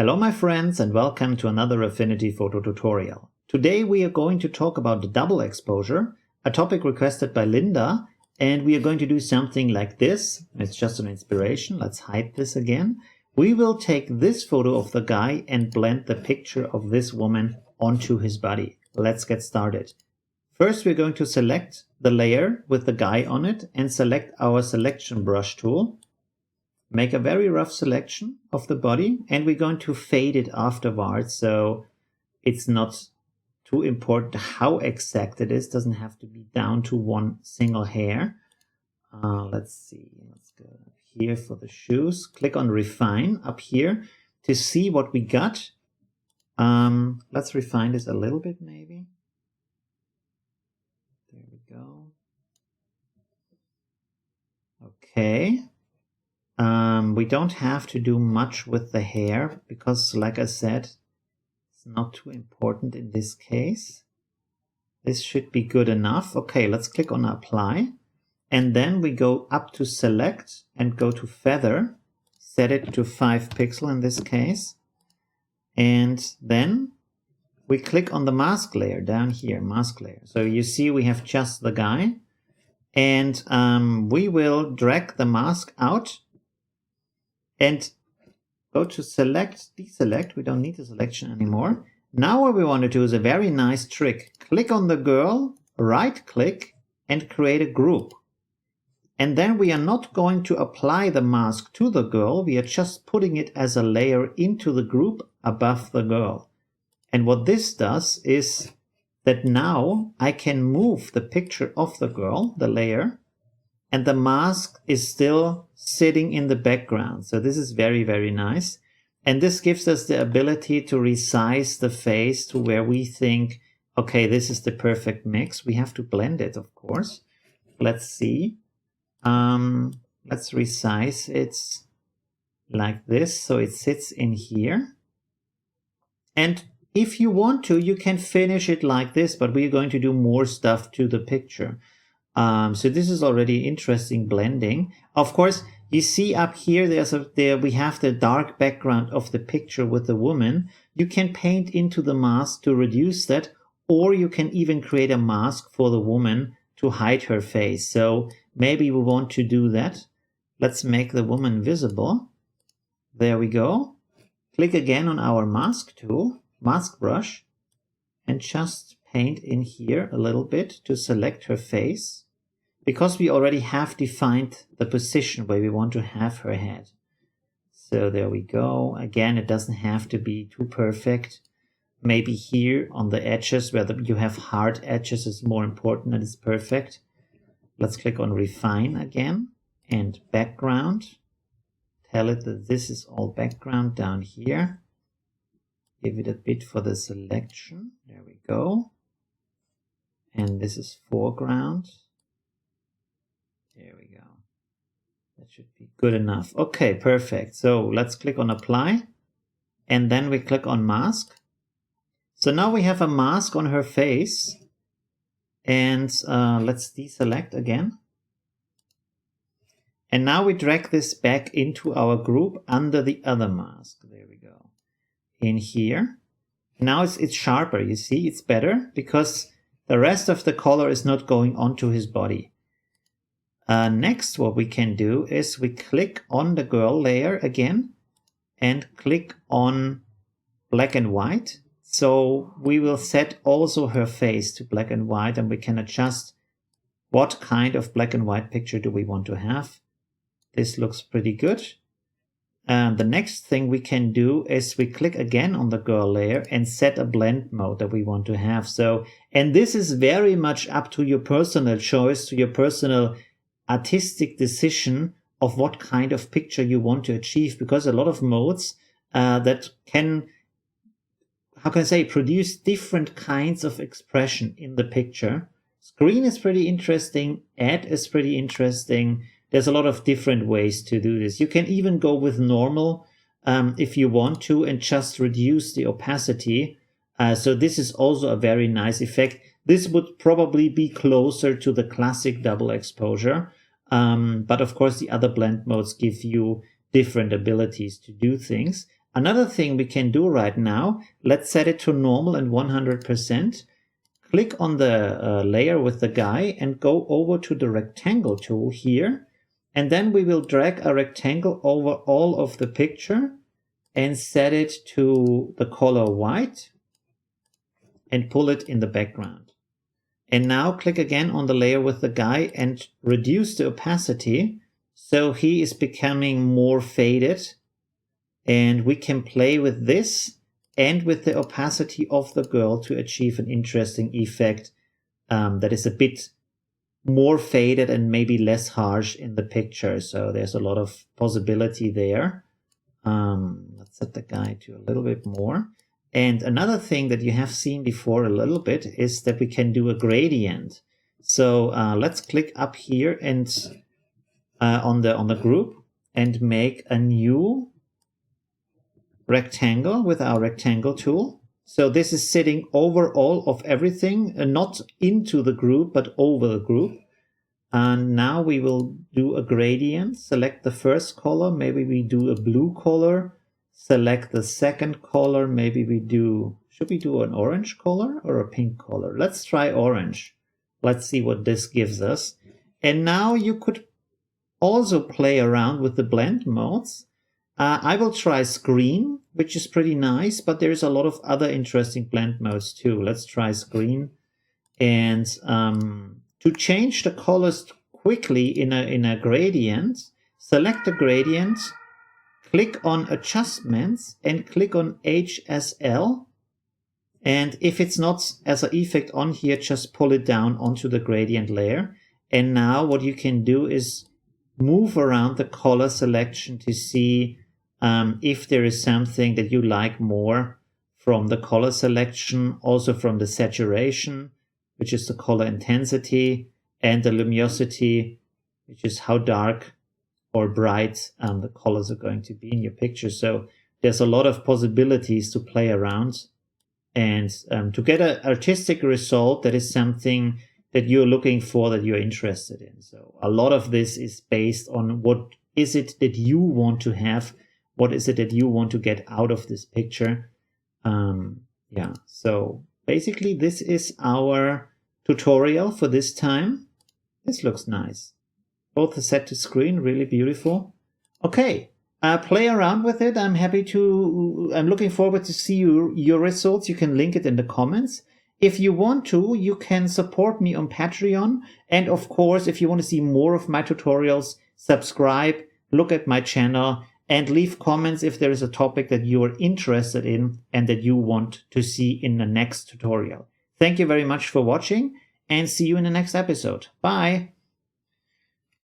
Hello my friends and welcome to another Affinity Photo tutorial. Today we are going to talk about the double exposure, a topic requested by Linda, and we are going to do something like this. It's just an inspiration. Let's hide this again. We will take this photo of the guy and blend the picture of this woman onto his body. Let's get started. First we're going to select the layer with the guy on it and select our selection brush tool. Make a very rough selection of the body and we're going to fade it afterwards, so it's not too important how exact it is. Doesn't have to be down to one single hair. Let's see, let's go up here for the shoes. Click on refine up here to see what we got. Let's refine this a little bit maybe. There we go. Okay. We don't have to do much with the hair because, like I said, it's not too important in this case. This should be good enough. Okay, let's click on apply. And then we go up to select and go to feather. Set it to 5 pixels in this case. And then we click on the mask layer down here, mask layer. So you see we have just the guy. And we will drag the mask out. And go to select, deselect. We don't need the selection anymore. Now what we want to do is a very nice trick. Click on the girl, right click and create a group. And then we are not going to apply the mask to the girl. We are just putting it as a layer into the group above the girl. And what this does is that now I can move the picture of the girl, the layer, and the mask is still sitting in the background. So this is very, very nice. And this gives us the ability to resize the face to where we think, okay, this is the perfect mix. We have to blend it, of course. Let's see. Let's resize it like this so it sits in here. And if you want to, you can finish it like this, but we're going to do more stuff to the picture. So this is already interesting blending. Of course, you see up here, we have the dark background of the picture with the woman. You can paint into the mask to reduce that, or you can even create a mask for the woman to hide her face. So maybe we want to do that. Let's make the woman visible. There we go. Click again on our mask tool, mask brush, and just paint in here a little bit to select her face, because we already have defined the position where we want to have her head. So there we go. Again, it doesn't have to be too perfect. Maybe here on the edges where you have hard edges is more important and it's perfect. Let's click on refine again and background. Tell it that this is all background down here. Give it a bit for the selection. There we go. And this is foreground. There we go. That should be good enough. Okay, perfect. So let's click on apply. And then we click on mask. So now we have a mask on her face. And let's deselect again. And now we drag this back into our group under the other mask. There we go. In here. Now it's sharper. You see, it's better because the rest of the color is not going onto his body. Next, what we can do is we click on the girl layer again and click on black and white. So we will set also her face to black and white, and we can adjust what kind of black and white picture do we want to have. This looks pretty good. The next thing we can do is we click again on the girl layer and set a blend mode that we want to have. So, and this is very much up to your personal choice, to your personal artistic decision of what kind of picture you want to achieve, because a lot of modes that can, how can I say, produce different kinds of expression in the picture. Screen is pretty interesting. Add is pretty interesting. There's a lot of different ways to do this. You can even go with normal if you want to and just reduce the opacity. So this is also a very nice effect. This would probably be closer to the classic double exposure. But of course, the other blend modes give you different abilities to do things. Another thing we can do right now, let's set it to normal and 100%. Click on the layer with the guy and go over to the rectangle tool here. And then we will drag a rectangle over all of the picture and set it to the color white and pull it in the background. And now click again on the layer with the guy and reduce the opacity so he is becoming more faded. And we can play with this and with the opacity of the girl to achieve an interesting effect that is a bit more faded and maybe less harsh in the picture. So there's a lot of possibility there. Let's set the guy to a little bit more. And another thing that you have seen before a little bit is that we can do a gradient. So let's click up here and on the group and make a new rectangle with our rectangle tool. So this is sitting over all of everything, not into the group, but over the group. And now we will do a gradient. Select the first color. Maybe we do a blue color. Select the second color. Maybe we do, should we do an orange color or a pink color? Let's try orange. Let's see what this gives us. And now you could also play around with the blend modes. I will try screen, which is pretty nice, but there's a lot of other interesting blend modes too. Let's try screen. And to change the colors quickly in a gradient, select the gradient, click on adjustments and click on HSL. And if it's not as an effect on here, just pull it down onto the gradient layer. And now what you can do is move around the color selection to see if there is something that you like more from the color selection, also from the saturation, which is the color intensity, and the luminosity, which is how dark or bright the colors are going to be in your picture. So there's a lot of possibilities to play around and to get an artistic result that is something that you're looking for, that you're interested in. So a lot of this is based on what is it that you want to have, what is it that you want to get out of this picture. Yeah, so basically this is our tutorial for this time. This looks nice. Both are set to screen, really beautiful. Okay, play around with it. I'm looking forward to see your results. You can link it in the comments. If you want to, you can support me on Patreon. And of course, if you want to see more of my tutorials, subscribe, look at my channel, and leave comments if there is a topic that you are interested in and that you want to see in the next tutorial. Thank you very much for watching and see you in the next episode. Bye!